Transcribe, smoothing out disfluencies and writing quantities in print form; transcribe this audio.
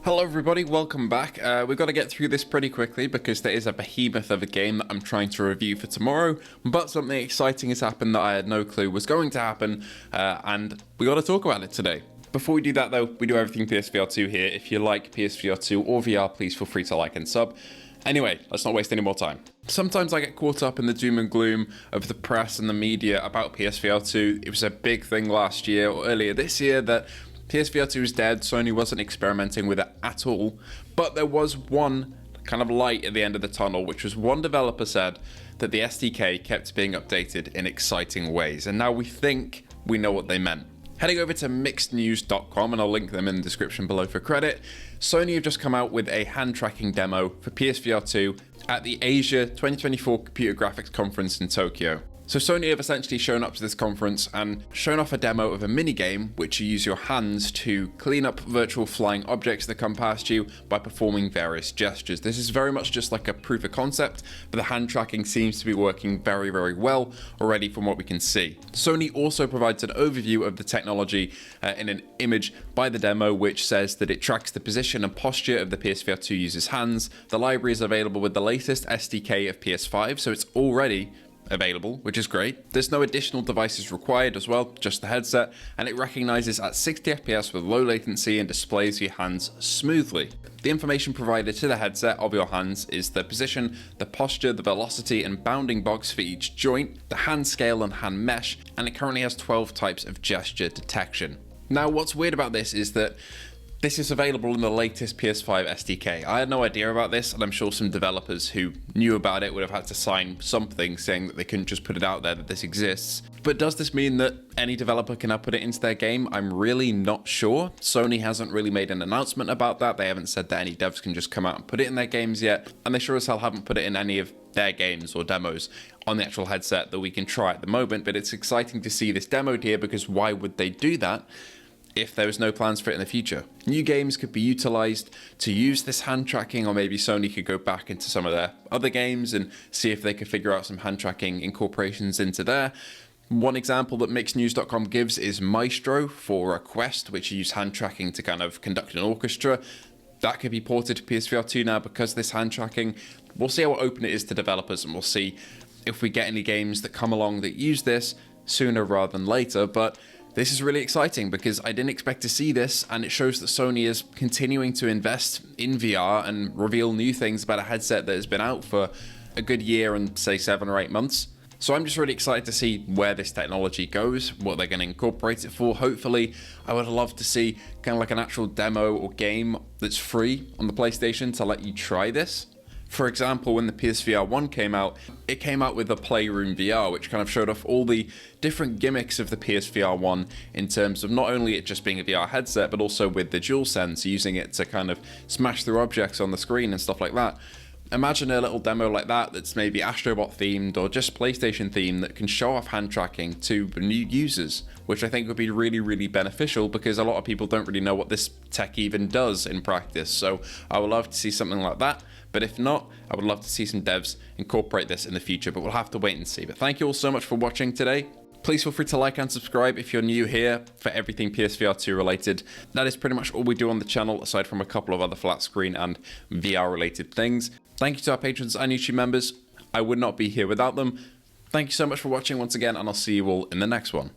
Hello everybody, welcome back. We've got to get through this pretty quickly because there is a behemoth of a game that I'm trying to review for tomorrow, but something exciting has happened that I had no clue was going to happen, and we got to talk about it today. Before we do that though, we do everything PSVR2 here. If you like PSVR2 or VR, please feel free to like and sub. Anyway, let's not waste any more time. Sometimes I get caught up in the doom and gloom of the press and the media about PSVR2. It was a big thing last year or earlier this year that PSVR2 is dead, Sony wasn't experimenting with it at all, but there was one kind of light at the end of the tunnel, which was one developer said that the SDK kept being updated in exciting ways, and now we think we know what they meant. Heading over to mixednews.com, and I'll link them in the description below for credit, Sony have just come out with a hand tracking demo for PSVR2 at the Asia 2024 Computer Graphics Conference in Tokyo. So Sony have essentially shown up to this conference and shown off a demo of a mini-game which you use your hands to clean up virtual flying objects that come past you by performing various gestures. This is very much just like a proof of concept, but the hand tracking seems to be working very, very well already from what we can see. Sony also provides an overview of the technology in an image by the demo, which says that it tracks the position and posture of the PSVR2 user's hands. The library is available with the latest SDK of PS5, so it's already available, which is great. There's no additional devices required as well, just the headset, and it recognizes at 60 FPS with low latency and displays your hands smoothly. The information provided to the headset of your hands is the position, the posture, the velocity and bounding box for each joint, the hand scale and hand mesh, and it currently has 12 types of gesture detection. Now, what's weird about this is that this is available in the latest PS5 SDK. I had no idea about this, and I'm sure some developers who knew about it would have had to sign something saying that they couldn't just put it out there that this exists. But does this mean that any developer can now put it into their game? I'm really not sure. Sony hasn't really made an announcement about that. They haven't said that any devs can just come out and put it in their games yet, and they sure as hell haven't put it in any of their games or demos on the actual headset that we can try at the moment. But it's exciting to see this demoed here, because why would they do that if there was no plans for it in the future? New games could be utilized to use this hand tracking, or maybe Sony could go back into some of their other games and see if they could figure out some hand tracking incorporations into there. One example that mixednews.com gives is Maestro for a Quest, which you use hand tracking to kind of conduct an orchestra. That could be ported to PSVR2 now because this hand tracking. We'll see how open it is to developers, and we'll see if we get any games that come along that use this sooner rather than later. But this is really exciting because I didn't expect to see this, and it shows that Sony is continuing to invest in VR and reveal new things about a headset that has been out for a good year and say 7 or 8 months. So I'm just really excited to see where this technology goes, what they're going to incorporate it for. Hopefully, I would love to see kind of like an actual demo or game that's free on the PlayStation to let you try this. For example, when the PSVR1 came out, it came out with a Playroom VR, which kind of showed off all the different gimmicks of the PSVR1 in terms of not only it just being a VR headset, but also with the DualSense, using it to kind of smash through objects on the screen and stuff like that. Imagine a little demo like that that's maybe Astrobot themed or just PlayStation themed that can show off hand tracking to new users, which I think would be really, really beneficial because a lot of people don't really know what this tech even does in practice. So I would love to see something like that. But if not, I would love to see some devs incorporate this in the future, but we'll have to wait and see. But thank you all so much for watching today. Please feel free to like and subscribe if you're new here for everything PSVR2 related. That is pretty much all we do on the channel, aside from a couple of other flat screen and VR related things. Thank you to our patrons and YouTube members. I would not be here without them. Thank you so much for watching once again, and I'll see you all in the next one.